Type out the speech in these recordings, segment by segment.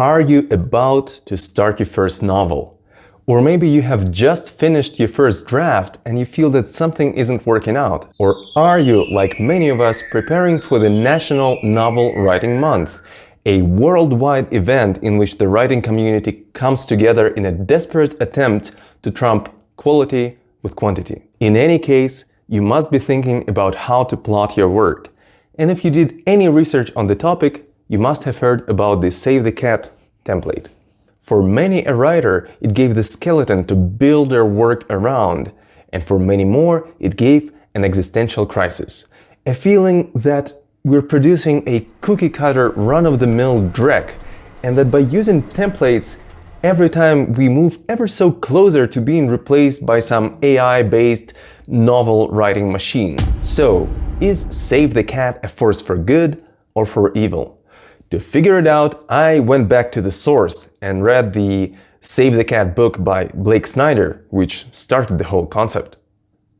Are you about to start your first novel? Or maybe you have just finished your first draft and you feel that something isn't working out? Or are you, like many of us, preparing for the National Novel Writing Month, a worldwide event in which the writing community comes together in a desperate attempt to trump quality with quantity? In any case, you must be thinking about how to plot your work. And if you did any research on the topic, you must have heard about the Save the Cat template. For many a writer, it gave the skeleton to build their work around, and for many more, it gave an existential crisis. A feeling that we're producing a cookie-cutter, run-of-the-mill dreck, and that by using templates, every time we move ever so closer to being replaced by some AI-based novel writing machine. So, is Save the Cat a force for good or for evil? To figure it out, I went back to the source and read the Save the Cat book by Blake Snyder, which started the whole concept.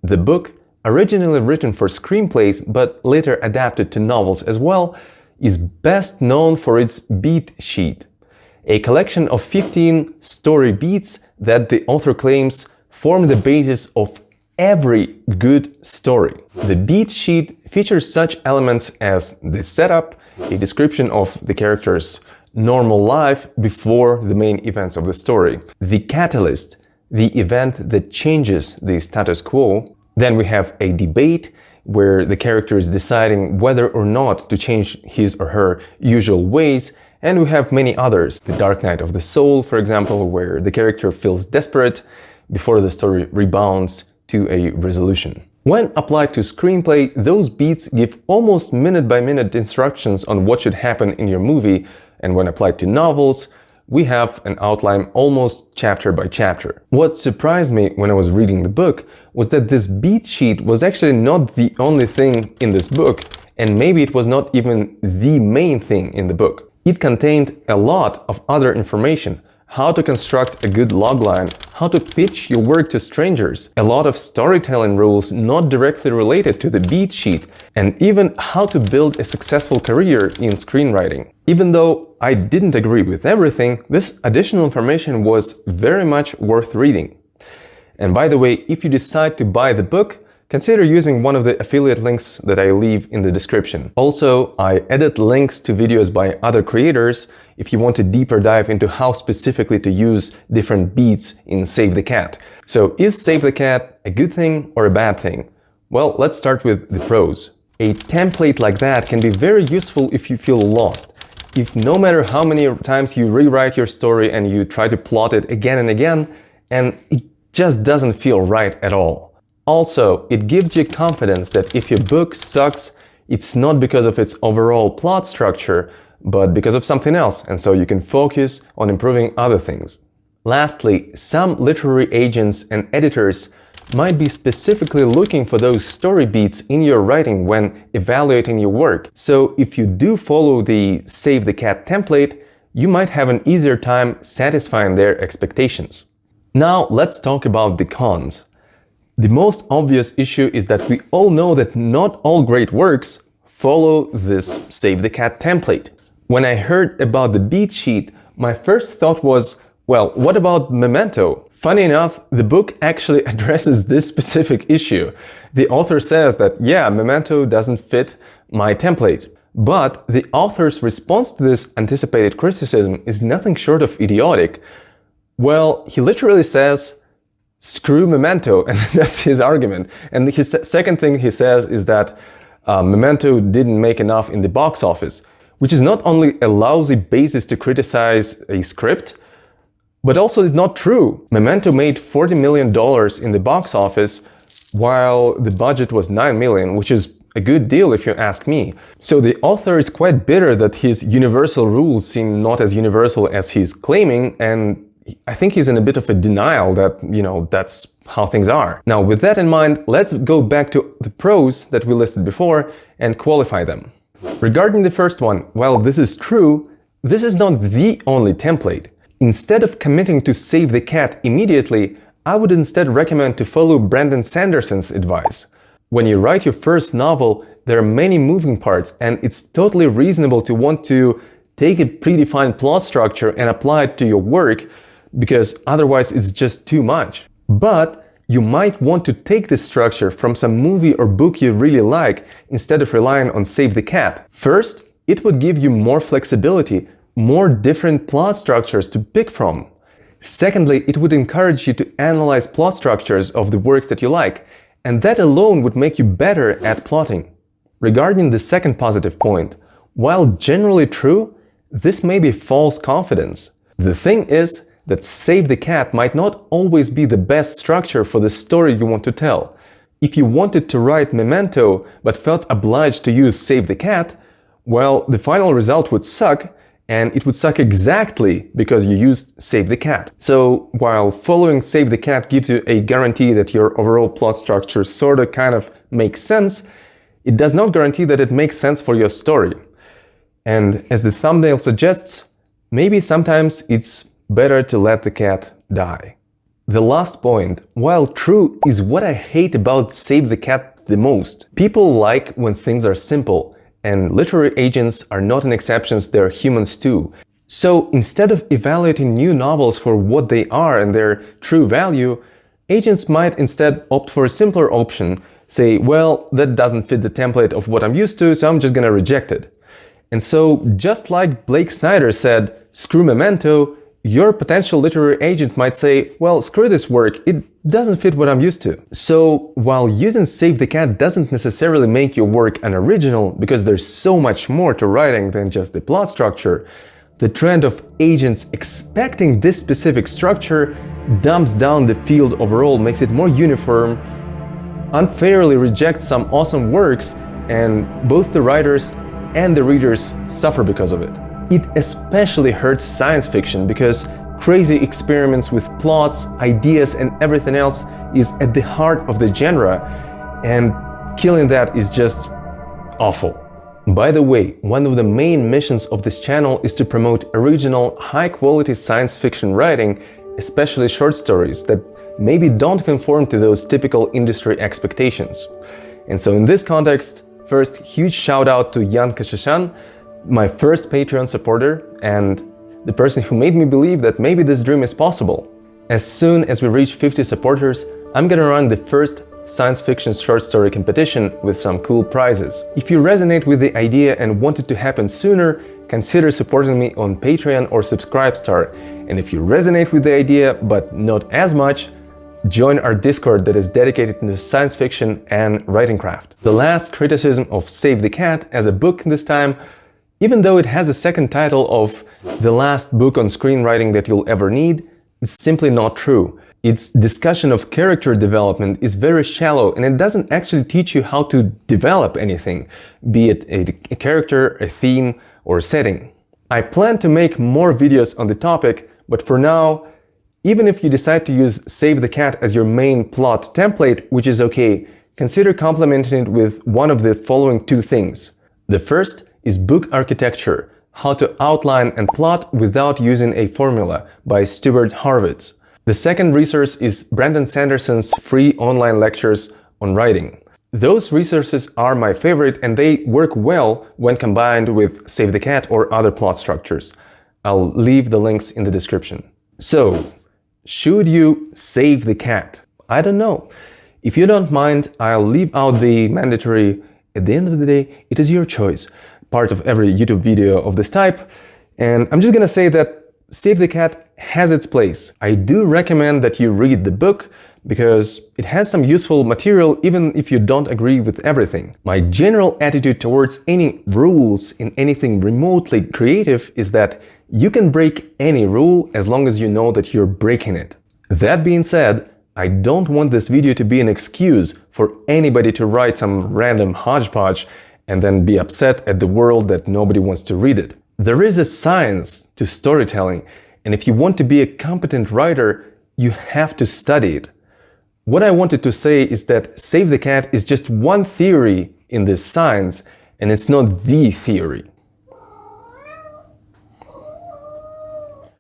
The book, originally written for screenplays but later adapted to novels as well, is best known for its beat sheet, a collection of 15 story beats that the author claims form the basis of every good story. The beat sheet features such elements as the setup, a description of the character's normal life before the main events of the story, the catalyst, the event that changes the status quo. Then we have a debate where the character is deciding whether or not to change his or her usual ways, and we have many others. The Dark Night of the Soul, for example, where the character feels desperate before the story rebounds to a resolution. When applied to screenplay, those beats give almost minute-by-minute instructions on what should happen in your movie, and when applied to novels, we have an outline almost chapter by chapter. What surprised me when I was reading the book was that this beat sheet was actually not the only thing in this book, and maybe it was not even the main thing in the book. It contained a lot of other information: how to construct a good logline, how to pitch your work to strangers, a lot of storytelling rules not directly related to the beat sheet, and even how to build a successful career in screenwriting. Even though I didn't agree with everything, this additional information was very much worth reading. And by the way, if you decide to buy the book, consider using one of the affiliate links that I leave in the description. Also, I added links to videos by other creators if you want a deeper dive into how specifically to use different beats in Save the Cat. So, is Save the Cat a good thing or a bad thing? Well, let's start with the pros. A template like that can be very useful if you feel lost. If no matter how many times you rewrite your story and you try to plot it again and again, and it just doesn't feel right at all. Also, it gives you confidence that if your book sucks, it's not because of its overall plot structure, but because of something else, and so you can focus on improving other things. Lastly, some literary agents and editors might be specifically looking for those story beats in your writing when evaluating your work. So if you do follow the Save the Cat template, you might have an easier time satisfying their expectations. Now let's talk about the cons. The most obvious issue is that we all know that not all great works follow this Save the Cat template. When I heard about the beat sheet, my first thought was, well, what about Memento? Funny enough, the book actually addresses this specific issue. The author says that, yeah, Memento doesn't fit my template. But the author's response to this anticipated criticism is nothing short of idiotic. Well, he literally says, screw Memento, and that's his argument. And his second thing he says is that Memento didn't make enough in the box office, which is not only a lousy basis to criticize a script, but also is not true. Memento made $40 million in the box office, while the budget was $9 million, which is a good deal if you ask me. So the author is quite bitter that his universal rules seem not as universal as he's claiming, and I think he's in a bit of a denial that, that's how things are. Now, with that in mind, let's go back to the pros that we listed before and qualify them. Regarding the first one, while this is true, this is not the only template. Instead of committing to Save the Cat immediately, I would instead recommend to follow Brandon Sanderson's advice. When you write your first novel, there are many moving parts, and it's totally reasonable to want to take a predefined plot structure and apply it to your work, because otherwise it's just too much. But you might want to take this structure from some movie or book you really like instead of relying on Save the Cat. First, it would give you more flexibility, more different plot structures to pick from. Secondly, it would encourage you to analyze plot structures of the works that you like, and that alone would make you better at plotting. Regarding the second positive point, while generally true, this may be false confidence. The thing is that Save the Cat might not always be the best structure for the story you want to tell. If you wanted to write Memento but felt obliged to use Save the Cat, well, the final result would suck, and it would suck exactly because you used Save the Cat. So while following Save the Cat gives you a guarantee that your overall plot structure sorta kind of makes sense, it does not guarantee that it makes sense for your story. And as the thumbnail suggests, maybe sometimes it's better to let the cat die. The last point, while true, is what I hate about Save the Cat the most. People like when things are simple, and literary agents are not an exception, they're humans too. So instead of evaluating new novels for what they are and their true value, agents might instead opt for a simpler option, say, well, that doesn't fit the template of what I'm used to, so I'm just gonna reject it. And so, just like Blake Snyder said, screw Memento, your potential literary agent might say, well, screw this work, it doesn't fit what I'm used to. So, while using Save the Cat doesn't necessarily make your work unoriginal, because there's so much more to writing than just the plot structure, the trend of agents expecting this specific structure dumps down the field overall, makes it more uniform, unfairly rejects some awesome works, and both the writers and the readers suffer because of it. It especially hurts science fiction because crazy experiments with plots, ideas, and everything else is at the heart of the genre, and killing that is just awful. By the way, one of the main missions of this channel is to promote original, high-quality science fiction writing, especially short stories that maybe don't conform to those typical industry expectations. And so in this context, first, huge shout out to Jan Kashashan, my first Patreon supporter and the person who made me believe that maybe this dream is possible. As soon as we reach 50 supporters, I'm gonna run the first science fiction short story competition with some cool prizes. If you resonate with the idea and want it to happen sooner, consider supporting me on Patreon or Subscribestar. And if you resonate with the idea, but not as much, join our Discord that is dedicated to science fiction and writing craft. The last criticism of Save the Cat as a book this time, even though it has a second title of The Last Book on Screenwriting That You'll Ever Need, it's simply not true. Its discussion of character development is very shallow and it doesn't actually teach you how to develop anything, be it a character, a theme, or a setting. I plan to make more videos on the topic, but for now, even if you decide to use Save the Cat as your main plot template, which is okay, consider complementing it with one of the following two things. The first is Book Architecture, How to Outline and Plot Without Using a Formula by Stuart Horvitz. The second resource is Brandon Sanderson's free online lectures on writing. Those resources are my favorite and they work well when combined with Save the Cat or other plot structures. I'll leave the links in the description. So, should you save the cat? I don't know. If you don't mind, I'll leave out the mandatory, at the end of the day, it is your choice, part of every YouTube video of this type. And I'm just gonna say that Save the Cat has its place. I do recommend that you read the book because it has some useful material even if you don't agree with everything. My general attitude towards any rules in anything remotely creative is that you can break any rule as long as you know that you're breaking it. That being said, I don't want this video to be an excuse for anybody to write some random hodgepodge and then be upset at the world that nobody wants to read it. There is a science to storytelling, and if you want to be a competent writer, you have to study it. What I wanted to say is that Save the Cat is just one theory in this science, and it's not the theory.